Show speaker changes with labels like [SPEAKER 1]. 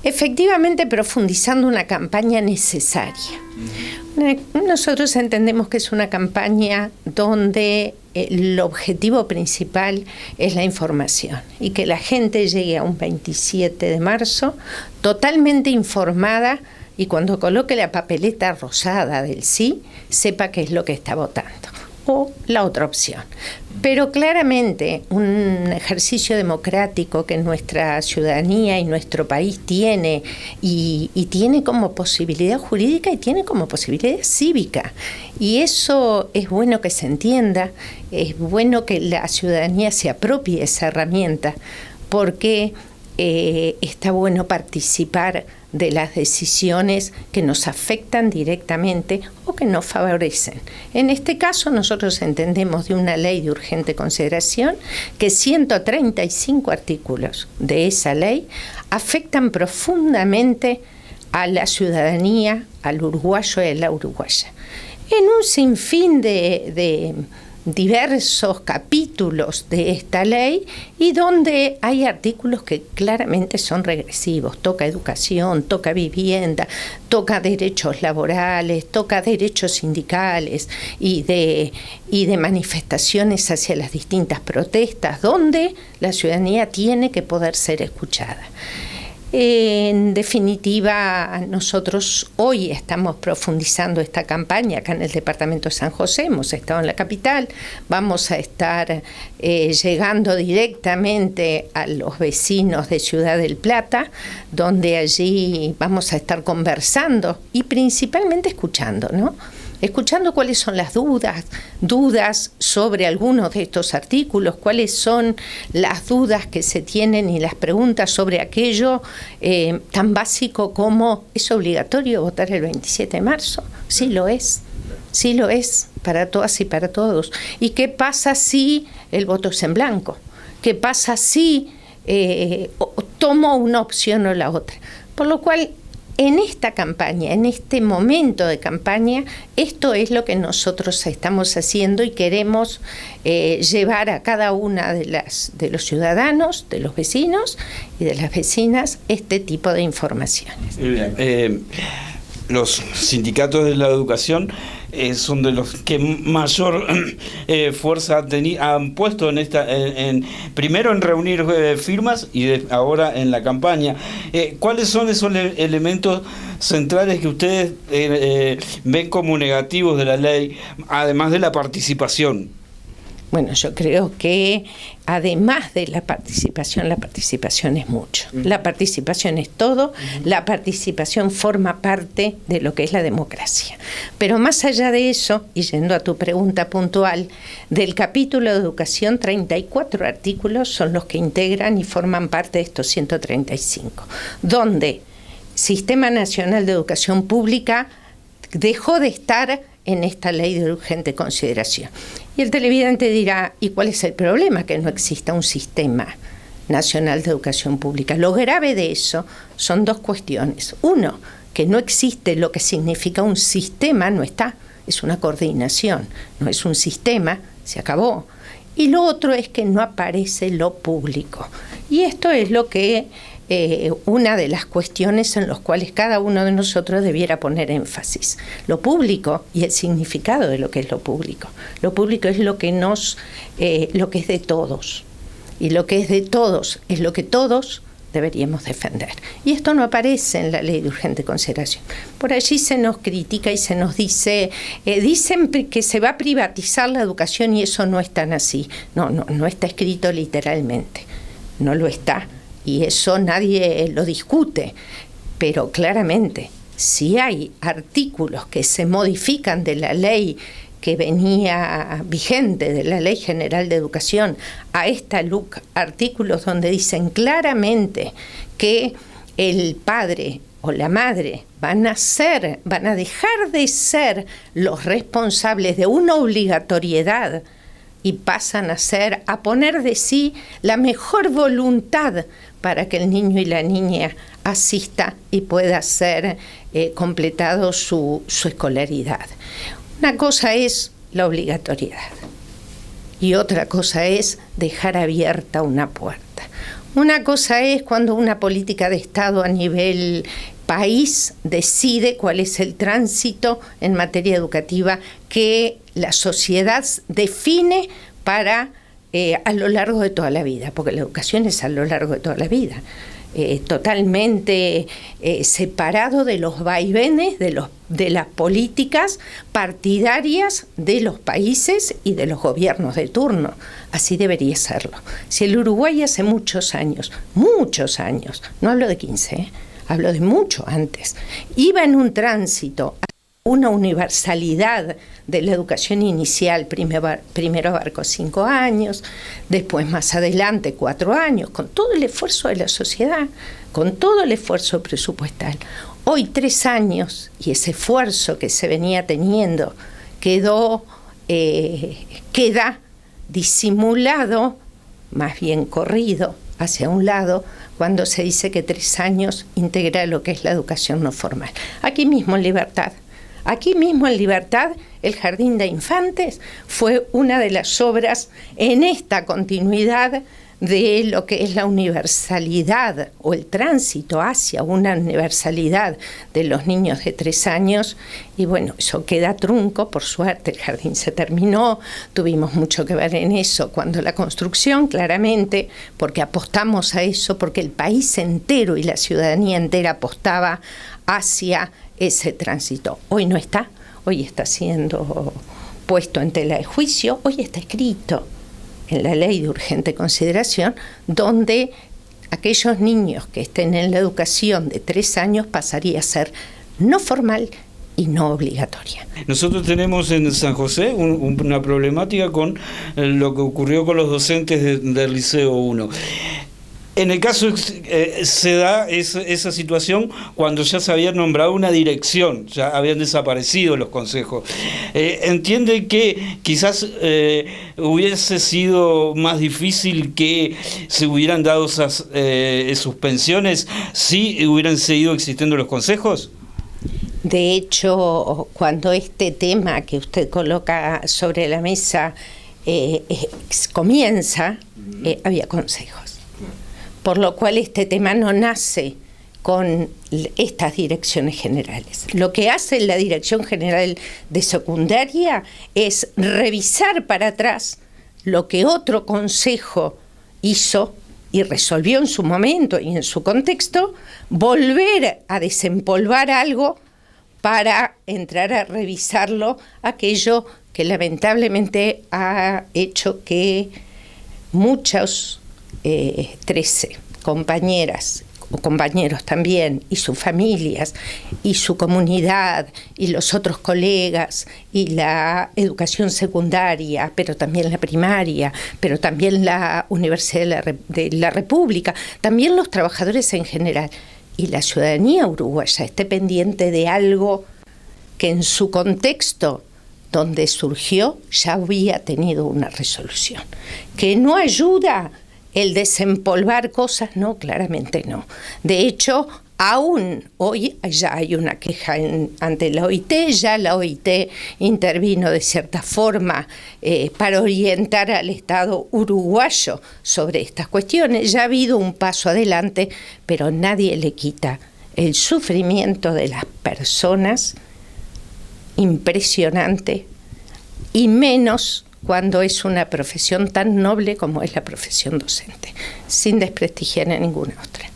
[SPEAKER 1] Efectivamente, profundizando una campaña necesaria. Nosotros entendemos que es una campaña donde el objetivo principal es la información y que la gente llegue a un 27 de marzo totalmente informada y cuando coloque la papeleta rosada del sí, sepa qué es lo que está votando. O la otra opción. Pero claramente un ejercicio democrático que nuestra ciudadanía y nuestro país tiene y tiene como posibilidad jurídica y tiene como posibilidad cívica. Y eso es bueno que se entienda, es bueno que la ciudadanía se apropie esa herramienta, porque está bueno participar de las decisiones que nos afectan directamente o que nos favorecen. En este caso nosotros entendemos de una ley de urgente consideración que 135 artículos de esa ley afectan profundamente a la ciudadanía, al uruguayo y a la uruguaya. En un sinfín de diversos capítulos de esta ley y donde hay artículos que claramente son regresivos. Toca educación, toca vivienda, toca derechos laborales, toca derechos sindicales y de manifestaciones hacia las distintas protestas, donde la ciudadanía tiene que poder ser escuchada. En definitiva, nosotros hoy estamos profundizando esta campaña acá en el departamento de San José, hemos estado en la capital, vamos a estar llegando directamente a los vecinos de Ciudad del Plata, donde allí vamos a estar conversando y principalmente escuchando, ¿no? Escuchando cuáles son las dudas sobre algunos de estos artículos, cuáles son las dudas que se tienen y las preguntas sobre aquello tan básico como ¿es obligatorio votar el 27 de marzo? Sí lo es para todas y para todos. ¿Y qué pasa si el voto es en blanco? ¿Qué pasa si tomo una opción o la otra? Por lo cual, en esta campaña, en este momento de campaña, esto es lo que nosotros estamos haciendo y queremos llevar a cada una de los ciudadanos, de los vecinos y de las vecinas este tipo de informaciones.
[SPEAKER 2] Los sindicatos de la educación son de los que mayor fuerza han puesto primero en reunir firmas y ahora en la campaña. ¿Cuáles son esos elementos centrales que ustedes ven como negativos de la ley, además de la participación?
[SPEAKER 1] Bueno, yo creo que además de la participación es mucho. La participación es todo, la participación forma parte de lo que es la democracia. Pero más allá de eso, y yendo a tu pregunta puntual, del capítulo de educación, 34 artículos son los que integran y forman parte de estos 135, donde Sistema Nacional de Educación Pública dejó de estar en esta ley de urgente consideración. Y el televidente dirá, ¿y cuál es el problema? Que no exista un sistema nacional de educación pública. Lo grave de eso son dos cuestiones. Uno, que no existe lo que significa un sistema, no está, es una coordinación, no es un sistema, se acabó. Y lo otro es que no aparece lo público. Y esto es lo que una de las cuestiones en las cuales cada uno de nosotros debiera poner énfasis. Lo público y el significado de lo que es lo público. Lo público es lo que lo que es de todos. Y lo que es de todos es lo que todos deberíamos defender. Y esto no aparece en la ley de urgente consideración. Por allí se nos critica y se nos dice, dicen que se va a privatizar la educación y eso no es tan así. No está escrito literalmente. No lo está. Y eso nadie lo discute, pero claramente, si hay artículos que se modifican de la ley que venía vigente, de la Ley General de Educación, a esta LUC, artículos donde dicen claramente que el padre o la madre van a dejar de ser los responsables de una obligatoriedad y pasan a poner de sí la mejor voluntad para que el niño y la niña asista y pueda ser completado su escolaridad. Una cosa es la obligatoriedad y otra cosa es dejar abierta una puerta. Una cosa es cuando una política de Estado a nivel país decide cuál es el tránsito en materia educativa que la sociedad define para a lo largo de toda la vida, porque la educación es a lo largo de toda la vida. Totalmente separado de los vaivenes de las políticas partidarias de los países y de los gobiernos de turno. Así debería serlo. Si el Uruguay hace muchos años, no hablo de 15, hablo de mucho antes, iba en un tránsito a una universalidad de la educación inicial, primero abarcó 5 años, después más adelante 4 años, con todo el esfuerzo de la sociedad, con todo el esfuerzo presupuestal. Hoy 3 años, y ese esfuerzo que se venía teniendo queda disimulado, más bien corrido hacia un lado, cuando se dice que 3 años integra lo que es la educación no formal. Aquí mismo en Libertad, el Jardín de Infantes fue una de las obras en esta continuidad de lo que es la universalidad o el tránsito hacia una universalidad de los niños de 3 años. Y bueno, eso queda trunco, por suerte el jardín se terminó, tuvimos mucho que ver en eso cuando la construcción, claramente, porque apostamos a eso, porque el país entero y la ciudadanía entera apostaba hacia ese tránsito. Hoy no está, hoy está siendo puesto en tela de juicio, hoy está escrito en la ley de urgente consideración, donde aquellos niños que estén en la educación de 3 años pasaría a ser no formal y no obligatoria.
[SPEAKER 2] Nosotros tenemos en San José una problemática con lo que ocurrió con los docentes del Liceo 1. En el caso se da esa situación cuando ya se había nombrado una dirección, ya habían desaparecido los consejos. ¿Entiende que quizás hubiese sido más difícil que se hubieran dado esas suspensiones si hubieran seguido existiendo los consejos?
[SPEAKER 1] De hecho, cuando este tema que usted coloca sobre la mesa comienza, había consejos. Por lo cual este tema no nace con estas direcciones generales. Lo que hace la Dirección General de Secundaria es revisar para atrás lo que otro consejo hizo y resolvió en su momento y en su contexto, volver a desempolvar algo para entrar a revisarlo, aquello que lamentablemente ha hecho que muchos 13 compañeras o compañeros también, y sus familias, y su comunidad, y los otros colegas, y la educación secundaria, pero también la primaria, pero también la Universidad de la República, también los trabajadores en general, y la ciudadanía uruguaya esté pendiente de algo que en su contexto donde surgió ya había tenido una resolución, que no ayuda el desempolvar cosas, no, claramente no. De hecho, aún hoy ya hay una queja ante la OIT, ya la OIT intervino de cierta forma para orientar al Estado uruguayo sobre estas cuestiones. Ya ha habido un paso adelante, pero nadie le quita el sufrimiento de las personas, impresionante, y menos cuando es una profesión tan noble como es la profesión docente, sin desprestigiar a ninguna otra.